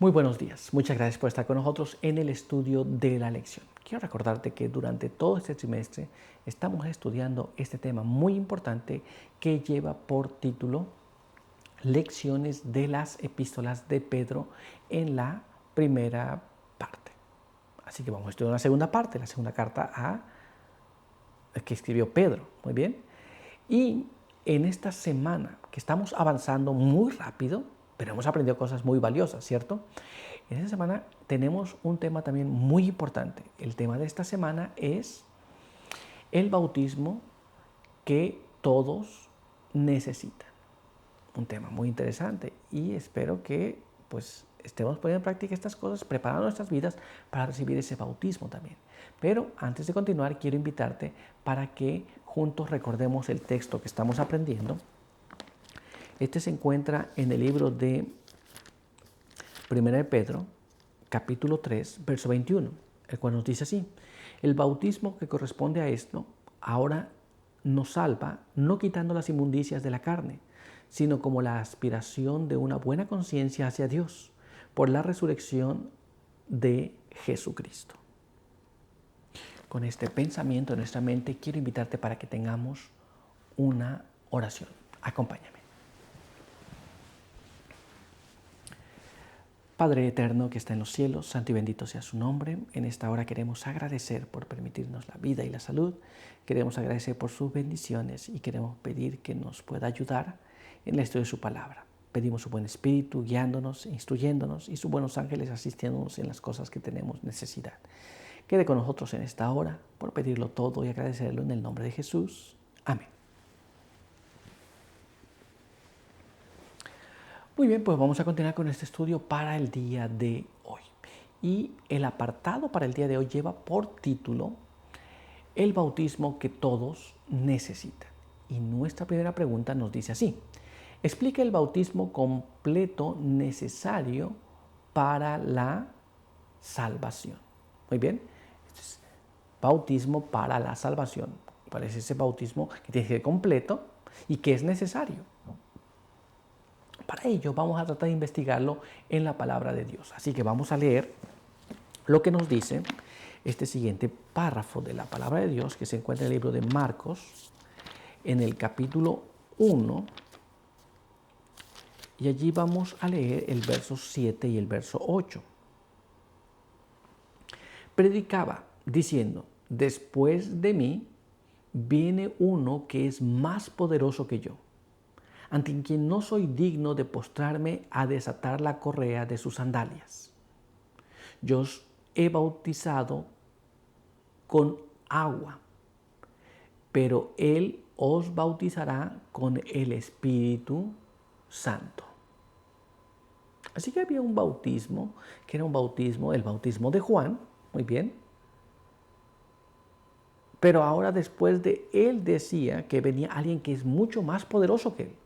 Muy buenos días. Muchas gracias por estar con nosotros en el estudio de la lección. Quiero recordarte que durante todo este trimestre estamos estudiando este tema muy importante que lleva por título Lecciones de las epístolas de Pedro en la primera parte. Así que vamos a estudiar la segunda parte, la segunda carta que escribió Pedro. Muy bien. Y en esta semana que estamos avanzando muy rápido, pero hemos aprendido cosas muy valiosas, ¿cierto? En esta semana tenemos un tema también muy importante. El tema de esta semana es el bautismo que todos necesitan. Un tema muy interesante y espero que estemos poniendo en práctica estas cosas, preparando nuestras vidas para recibir ese bautismo también. Pero antes de continuar, quiero invitarte para que juntos recordemos el texto que estamos aprendiendo. Este se encuentra en el libro de 1 de Pedro, capítulo 3, verso 21, el cual nos dice así: el bautismo que corresponde a esto ahora nos salva, no quitando las inmundicias de la carne, sino como la aspiración de una buena conciencia hacia Dios, por la resurrección de Jesucristo. Con este pensamiento en nuestra mente, quiero invitarte para que tengamos una oración. Acompáñame. Padre eterno que está en los cielos, santo y bendito sea su nombre. En esta hora queremos agradecer por permitirnos la vida y la salud. Queremos agradecer por sus bendiciones y queremos pedir que nos pueda ayudar en el estudio de su palabra. Pedimos su buen espíritu guiándonos, instruyéndonos y sus buenos ángeles asistiéndonos en las cosas que tenemos necesidad. Quede con nosotros en esta hora por pedirlo todo y agradecerlo en el nombre de Jesús. Amén. Muy bien, pues vamos a continuar con este estudio para el día de hoy. Y el apartado para el día de hoy lleva por título el bautismo que todos necesitan. Y nuestra primera pregunta nos dice así: explica el bautismo completo necesario para la salvación. Muy bien, este es bautismo para la salvación. ¿Cuál es ese bautismo que tiene que ser completo y que es necesario? Para ello vamos a tratar de investigarlo en la palabra de Dios. Así que vamos a leer lo que nos dice este siguiente párrafo de la palabra de Dios que se encuentra en el libro de Marcos, en el capítulo 1, y allí vamos a leer el verso 7 y el verso 8. Predicaba diciendo: después de mí viene uno que es más poderoso que yo, ante quien no soy digno de postrarme a desatar la correa de sus sandalias. Yo os he bautizado con agua, pero Él os bautizará con el Espíritu Santo. Así que había un bautismo, que era un bautismo, el bautismo de Juan, muy bien. Pero ahora después de Él decía que venía alguien que es mucho más poderoso que Él.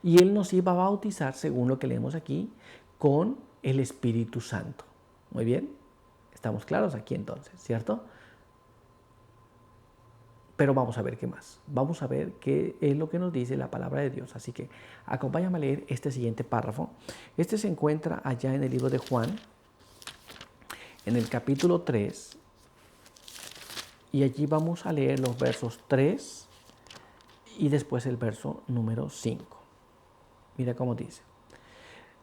Y Él nos iba a bautizar, según lo que leemos aquí, con el Espíritu Santo. Muy bien, estamos claros aquí entonces, ¿cierto? Pero vamos a ver qué más. Vamos a ver qué es lo que nos dice la palabra de Dios. Así que acompáñame a leer este siguiente párrafo. Este se encuentra allá en el libro de Juan, en el capítulo 3. Y allí vamos a leer los versos 3 y después el verso número 5. Mira cómo dice: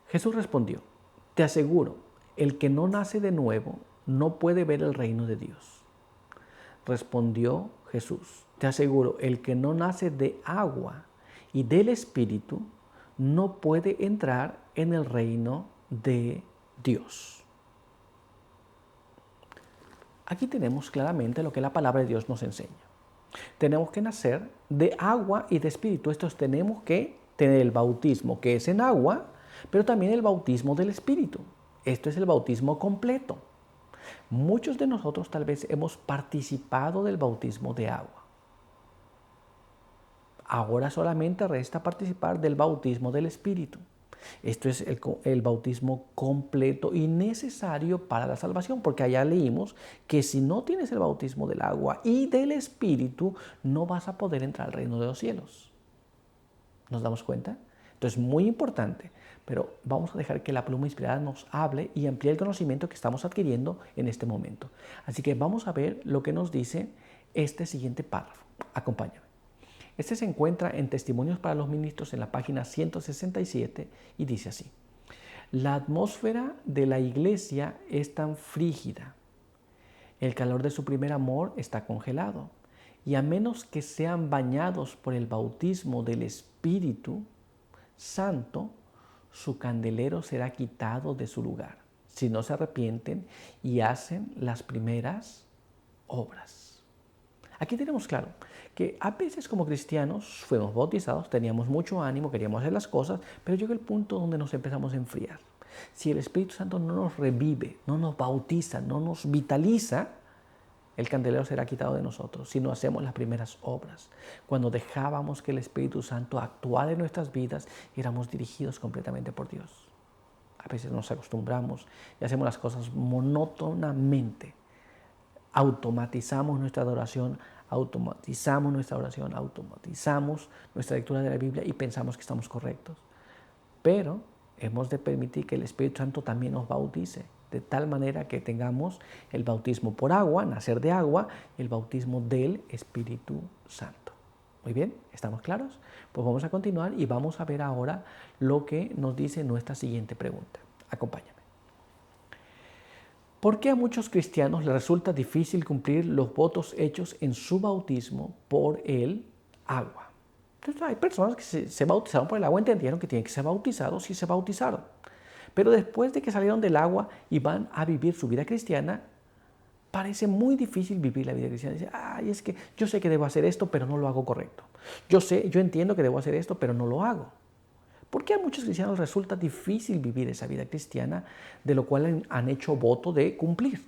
Jesús respondió: te aseguro, el que no nace de nuevo no puede ver el reino de Dios. Respondió Jesús: te aseguro, el que no nace de agua y del Espíritu no puede entrar en el reino de Dios. Aquí tenemos claramente lo que la palabra de Dios nos enseña. Tenemos que nacer de agua y de Espíritu. Tenemos que tener el bautismo que es en agua, pero también el bautismo del Espíritu. Esto es el bautismo completo. Muchos de nosotros tal vez hemos participado del bautismo de agua. Ahora solamente resta participar del bautismo del Espíritu. Esto es el bautismo completo y necesario para la salvación, porque allá leímos que si no tienes el bautismo del agua y del Espíritu, no vas a poder entrar al reino de los cielos. ¿Nos damos cuenta? Entonces, muy importante, pero vamos a dejar que la pluma inspirada nos hable y amplíe el conocimiento que estamos adquiriendo en este momento. Así que vamos a ver lo que nos dice este siguiente párrafo. Acompáñame. Este se encuentra en Testimonios para los Ministros en la página 167 y dice así: la atmósfera de la iglesia es tan frígida, el calor de su primer amor está congelado, y a menos que sean bañados por el bautismo del Espíritu Santo, su candelero será quitado de su lugar, si no se arrepienten y hacen las primeras obras. Aquí tenemos claro que a veces como cristianos fuimos bautizados, teníamos mucho ánimo, queríamos hacer las cosas, pero llega el punto donde nos empezamos a enfriar. Si el Espíritu Santo no nos revive, no nos bautiza, no nos vitaliza, el candelero será quitado de nosotros si no hacemos las primeras obras. Cuando dejábamos que el Espíritu Santo actuara en nuestras vidas y éramos dirigidos completamente por Dios. A veces nos acostumbramos y hacemos las cosas monótonamente. Automatizamos nuestra adoración, automatizamos nuestra oración, automatizamos nuestra lectura de la Biblia y pensamos que estamos correctos. Pero hemos de permitir que el Espíritu Santo también nos bautice, de tal manera que tengamos el bautismo por agua, nacer de agua, y el bautismo del Espíritu Santo. Muy bien, ¿estamos claros? Pues vamos a continuar y vamos a ver ahora lo que nos dice nuestra siguiente pregunta. Acompáñame. ¿Por qué a muchos cristianos les resulta difícil cumplir los votos hechos en su bautismo por el agua? Entonces, hay personas que se bautizaron por el agua, entendieron que tienen que ser bautizados y se bautizaron. Pero después de que salieron del agua y van a vivir su vida cristiana, parece muy difícil vivir la vida cristiana. Dice, ay, es que yo sé que debo hacer esto, pero no lo hago correcto. Yo entiendo que debo hacer esto, pero no lo hago. ¿Por qué a muchos cristianos resulta difícil vivir esa vida cristiana, de lo cual han hecho voto de cumplir?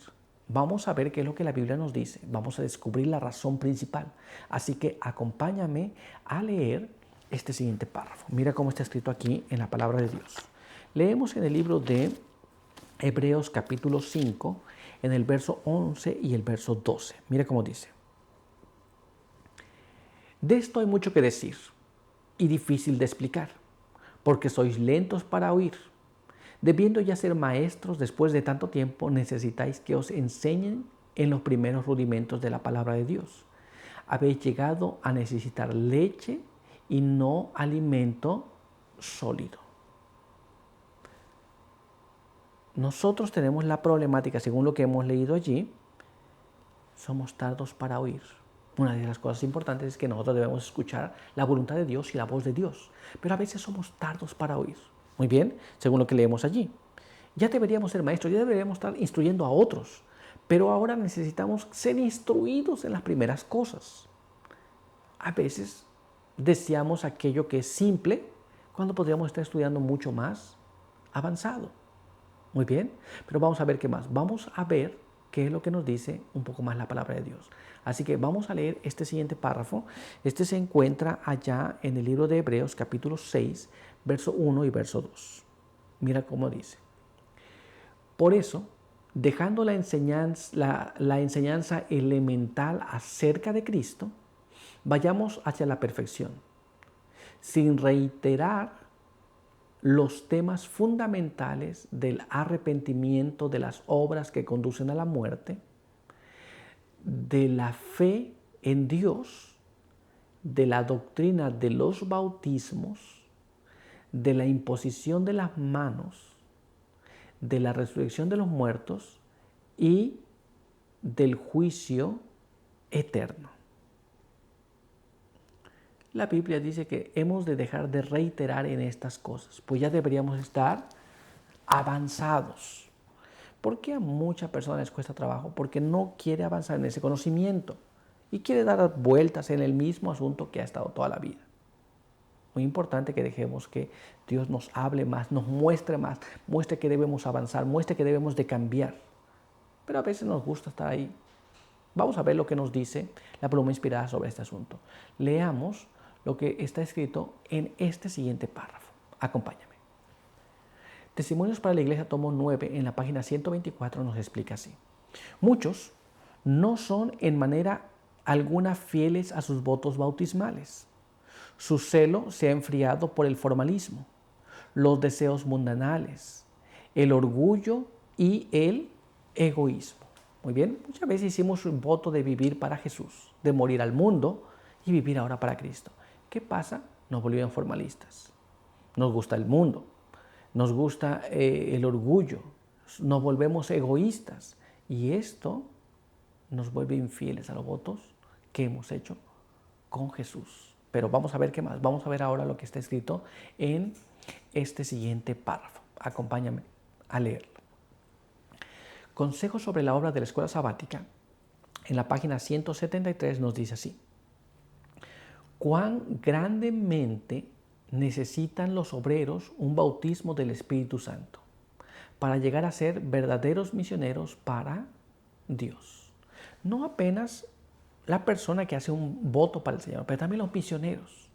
Vamos a ver qué es lo que la Biblia nos dice. Vamos a descubrir la razón principal. Así que acompáñame a leer este siguiente párrafo. Mira cómo está escrito aquí en la palabra de Dios. Leemos en el libro de Hebreos capítulo 5, en el verso 11 y el verso 12. Mira cómo dice. De esto hay mucho que decir y difícil de explicar, porque sois lentos para oír. Debiendo ya ser maestros después de tanto tiempo, necesitáis que os enseñen en los primeros rudimentos de la palabra de Dios. Habéis llegado a necesitar leche y no alimento sólido. Nosotros tenemos la problemática, según lo que hemos leído allí, somos tardos para oír. Una de las cosas importantes es que nosotros debemos escuchar la voluntad de Dios y la voz de Dios, pero a veces somos tardos para oír. Muy bien, según lo que leemos allí. Ya deberíamos ser maestros, ya deberíamos estar instruyendo a otros, pero ahora necesitamos ser instruidos en las primeras cosas. A veces deseamos aquello que es simple cuando podríamos estar estudiando mucho más avanzado. Muy bien, pero vamos a ver qué más. Vamos a ver qué es lo que nos dice un poco más la palabra de Dios. Así que vamos a leer este siguiente párrafo. Este se encuentra allá en el libro de Hebreos, capítulo 6, verso 1 y verso 2. Mira cómo dice. Por eso, dejando la enseñanza elemental acerca de Cristo, vayamos hacia la perfección, sin reiterar los temas fundamentales del arrepentimiento, de las obras que conducen a la muerte, de la fe en Dios, de la doctrina de los bautismos, de la imposición de las manos, de la resurrección de los muertos y del juicio eterno. La Biblia dice que hemos de dejar de reiterar en estas cosas, pues ya deberíamos estar avanzados. ¿Por qué a muchas personas les cuesta trabajo? Porque no quiere avanzar en ese conocimiento y quiere dar vueltas en el mismo asunto que ha estado toda la vida. Muy importante que dejemos que Dios nos hable más, nos muestre más, muestre que debemos avanzar, muestre que debemos de cambiar. Pero a veces nos gusta estar ahí. Vamos a ver lo que nos dice la pluma inspirada sobre este asunto. Leamos lo que está escrito en este siguiente párrafo. Acompáñame. Testimonios para la Iglesia, tomo 9, en la página 124 nos explica así. Muchos no son en manera alguna fieles a sus votos bautismales. Su celo se ha enfriado por el formalismo. los deseos mundanales, el orgullo y el egoísmo. Muy bien, muchas veces hicimos un voto de vivir para Jesús, de morir al mundo y vivir ahora para Cristo. ¿Qué pasa? Nos volvieron formalistas. Nos gusta el mundo, nos gusta el orgullo, nos volvemos egoístas y esto nos vuelve infieles a los votos que hemos hecho con Jesús. Pero vamos a ver qué más. Vamos a ver ahora lo que está escrito en este siguiente párrafo. Acompáñame a leerlo. Consejos sobre la obra de la escuela sabática. En la página 173 nos dice así: cuán grandemente necesitan los obreros un bautismo del Espíritu Santo para llegar a ser verdaderos misioneros para Dios. No apenas la persona que hace un voto para el Señor, pero también los misioneros.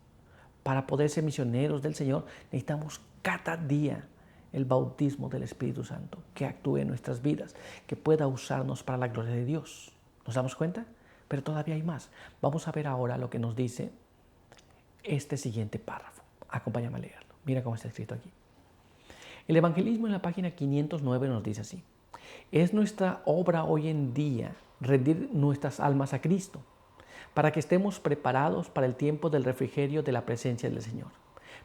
Para poder ser misioneros del Señor necesitamos cada día el bautismo del Espíritu Santo, que actúe en nuestras vidas, que pueda usarnos para la gloria de Dios. ¿Nos damos cuenta? Pero todavía hay más. Vamos a ver ahora lo que nos dice este siguiente párrafo. Acompáñame a leerlo. Mira cómo está escrito aquí. El evangelismo en la página 509 nos dice así: es nuestra obra hoy en día rendir nuestras almas a Cristo, para que estemos preparados para el tiempo del refrigerio de la presencia del Señor,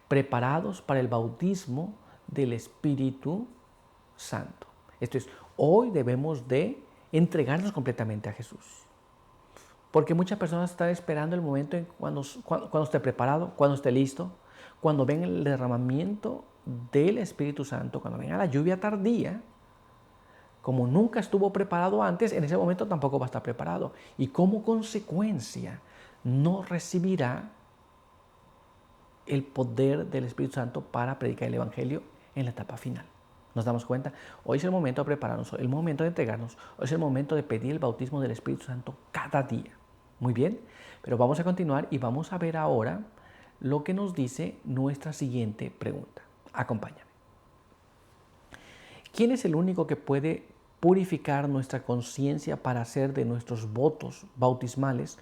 preparados para el bautismo del Espíritu Santo. Esto es, hoy debemos de entregarnos completamente a Jesús. Porque muchas personas están esperando el momento en cuando esté preparado, cuando esté listo, cuando venga el derramamiento del Espíritu Santo, cuando venga la lluvia tardía. Como nunca estuvo preparado antes, en ese momento tampoco va a estar preparado. Y como consecuencia, no recibirá el poder del Espíritu Santo para predicar el Evangelio en la etapa final. ¿Nos damos cuenta? Hoy es el momento de prepararnos, el momento de entregarnos, hoy es el momento de pedir el bautismo del Espíritu Santo cada día. Muy bien, pero vamos a continuar y vamos a ver ahora lo que nos dice nuestra siguiente pregunta. Acompáñame. ¿Quién es el único que puede purificar nuestra conciencia para hacer de nuestros votos bautismales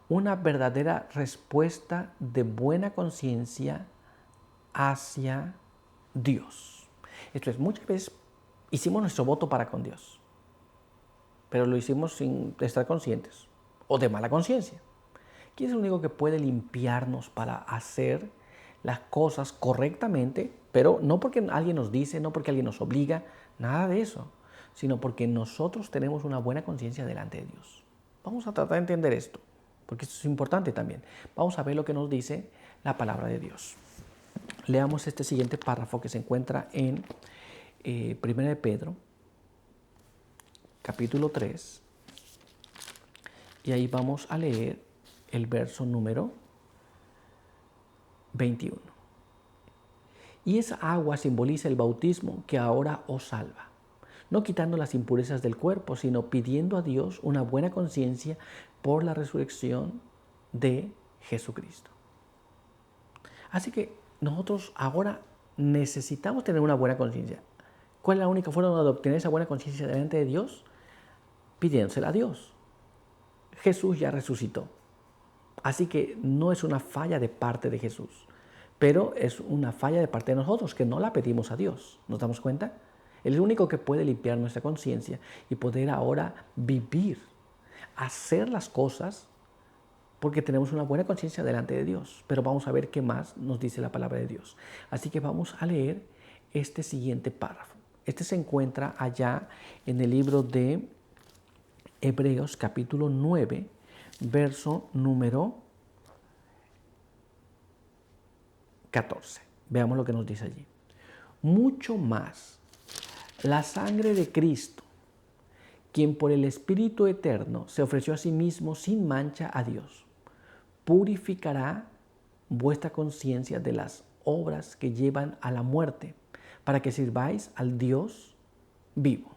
una verdadera respuesta de buena conciencia hacia Dios? Esto es, muchas veces hicimos nuestro voto para con Dios, pero lo hicimos sin estar conscientes o de mala conciencia. ¿Quién es el único que puede limpiarnos para hacer las cosas correctamente? Pero no porque alguien nos dice, no porque alguien nos obliga, nada de eso, sino porque nosotros tenemos una buena conciencia delante de Dios. Vamos a tratar de entender esto, porque esto es importante también. Vamos a ver lo que nos dice la palabra de Dios. Leamos este siguiente párrafo que se encuentra en 1 de Pedro, capítulo 3, y ahí vamos a leer el verso número 21. Y esa agua simboliza el bautismo que ahora os salva, no quitando las impurezas del cuerpo, sino pidiendo a Dios una buena conciencia por la resurrección de Jesucristo. Así que nosotros ahora necesitamos tener una buena conciencia. ¿Cuál es la única forma de obtener esa buena conciencia delante de Dios? Pidiéndosela a Dios. Jesús ya resucitó. Así que no es una falla de parte de Jesús, pero es una falla de parte de nosotros que no la pedimos a Dios. ¿Nos damos cuenta? Él es el único que puede limpiar nuestra conciencia y poder ahora vivir, hacer las cosas porque tenemos una buena conciencia delante de Dios. Pero vamos a ver qué más nos dice la palabra de Dios. Así que vamos a leer este siguiente párrafo. Este se encuentra allá en el libro de Hebreos capítulo 9, verso número 14. Veamos lo que nos dice allí. Mucho más, la sangre de Cristo, quien por el Espíritu Eterno se ofreció a sí mismo sin mancha a Dios, purificará vuestra conciencia de las obras que llevan a la muerte, para que sirváis al Dios vivo.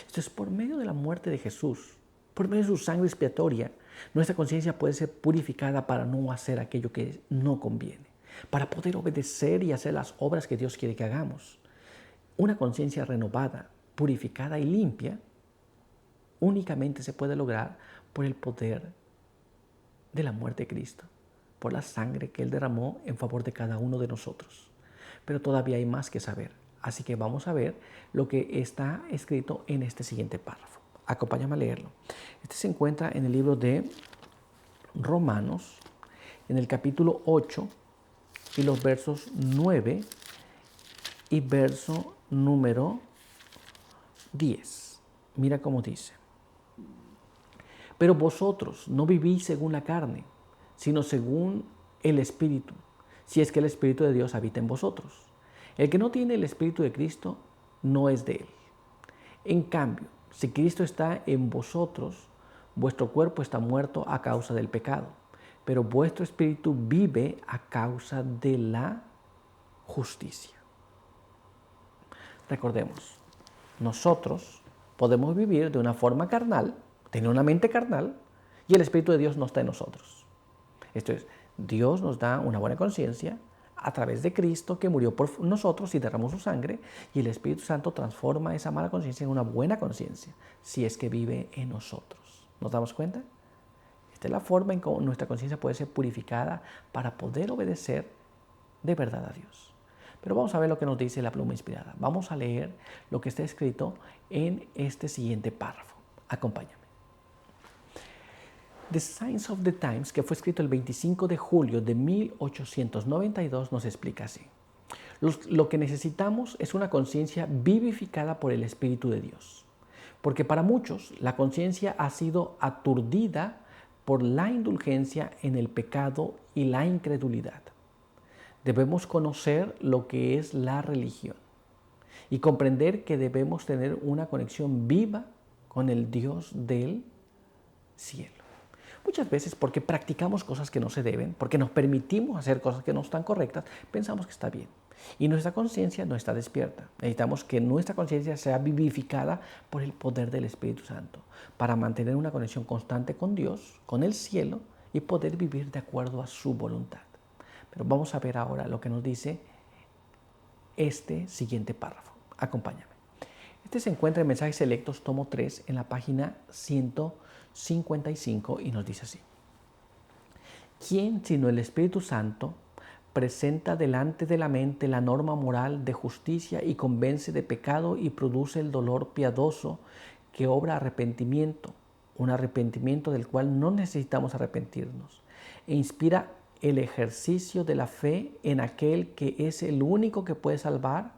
Esto es por medio de la muerte de Jesús, por medio de su sangre expiatoria, nuestra conciencia puede ser purificada para no hacer aquello que no conviene, para poder obedecer y hacer las obras que Dios quiere que hagamos. Una conciencia renovada, purificada y limpia únicamente se puede lograr por el poder de la muerte de Cristo, por la sangre que Él derramó en favor de cada uno de nosotros. pero todavía hay más que saber. Así que vamos a ver lo que está escrito en este siguiente párrafo. Acompáñame a leerlo. Este se encuentra en el libro de Romanos, en el capítulo 8 y los versos 9 y verso número 10. Mira cómo dice. Pero vosotros no vivís según la carne, sino según el Espíritu, si es que el Espíritu de Dios habita en vosotros. El que no tiene el Espíritu de Cristo no es de él. En cambio, si Cristo está en vosotros, vuestro cuerpo está muerto a causa del pecado, pero vuestro espíritu vive a causa de la justicia. Recordemos, nosotros podemos vivir de una forma carnal, tener una mente carnal, y el Espíritu de Dios no está en nosotros. Esto es, Dios nos da una buena conciencia a través de Cristo que murió por nosotros y derramó su sangre, y el Espíritu Santo transforma esa mala conciencia en una buena conciencia, si es que vive en nosotros. ¿Nos damos cuenta? Esta es la forma en que nuestra conciencia puede ser purificada para poder obedecer de verdad a Dios. Pero vamos a ver lo que nos dice la pluma inspirada. Vamos a leer lo que está escrito en este siguiente párrafo. Acompáñame. The Signs of the Times, que fue escrito el 25 de julio de 1892, nos explica así. Lo que necesitamos es una conciencia vivificada por el Espíritu de Dios. Porque para muchos la conciencia ha sido aturdida por la indulgencia en el pecado y la incredulidad. Debemos conocer lo que es la religión y comprender que debemos tener una conexión viva con el Dios del cielo. Muchas veces porque practicamos cosas que no se deben, porque nos permitimos hacer cosas que no están correctas, pensamos que está bien. Y nuestra conciencia no está despierta. Necesitamos que nuestra conciencia sea vivificada por el poder del Espíritu Santo para mantener una conexión constante con Dios, con el cielo, y poder vivir de acuerdo a su voluntad. Pero vamos a ver ahora lo que nos dice este siguiente párrafo. Acompáñame. Este se encuentra en Mensajes Selectos, tomo 3, en la página 155 y nos dice así. ¿Quién sino el Espíritu Santo presenta delante de la mente la norma moral de justicia y convence de pecado y produce el dolor piadoso que obra arrepentimiento, un arrepentimiento del cual no necesitamos arrepentirnos, e inspira el ejercicio de la fe en aquel que es el único que puede salvar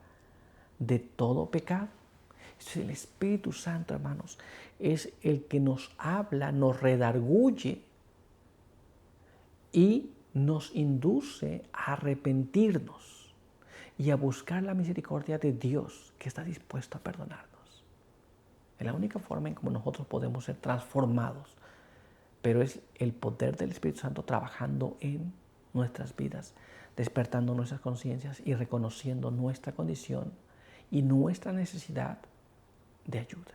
de todo pecado? El Espíritu Santo, hermanos, es el que nos habla, nos redarguye y nos induce a arrepentirnos y a buscar la misericordia de Dios, que está dispuesto a perdonarnos. Es la única forma en cómo nosotros podemos ser transformados, pero es el poder del Espíritu Santo trabajando en nuestras vidas, despertando nuestras conciencias y reconociendo nuestra condición y nuestra necesidad de ayuda.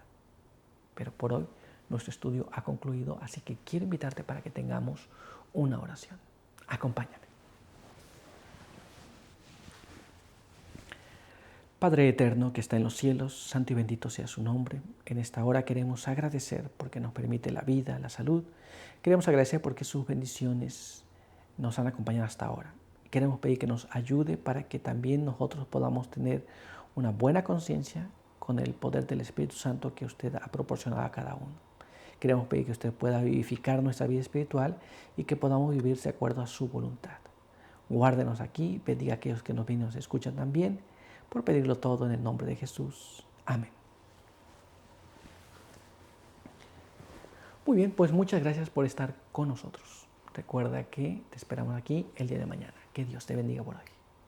Pero por hoy nuestro estudio ha concluido, así que quiero invitarte para que tengamos una oración. Acompáñame. Padre eterno que está en los cielos, santo y bendito sea su nombre. En esta hora queremos agradecer porque nos permite la vida, la salud. Queremos agradecer porque sus bendiciones nos han acompañado hasta ahora. Queremos pedir que nos ayude para que también nosotros podamos tener una buena conciencia con el poder del Espíritu Santo que usted ha proporcionado a cada uno. Queremos pedir que usted pueda vivificar nuestra vida espiritual y que podamos vivir de acuerdo a su voluntad. Guárdenos aquí, bendiga a aquellos que nos ven y nos escuchan también, por pedirlo todo en el nombre de Jesús. Amén. Muy bien, pues muchas gracias por estar con nosotros. Recuerda que te esperamos aquí el día de mañana. Que Dios te bendiga por hoy.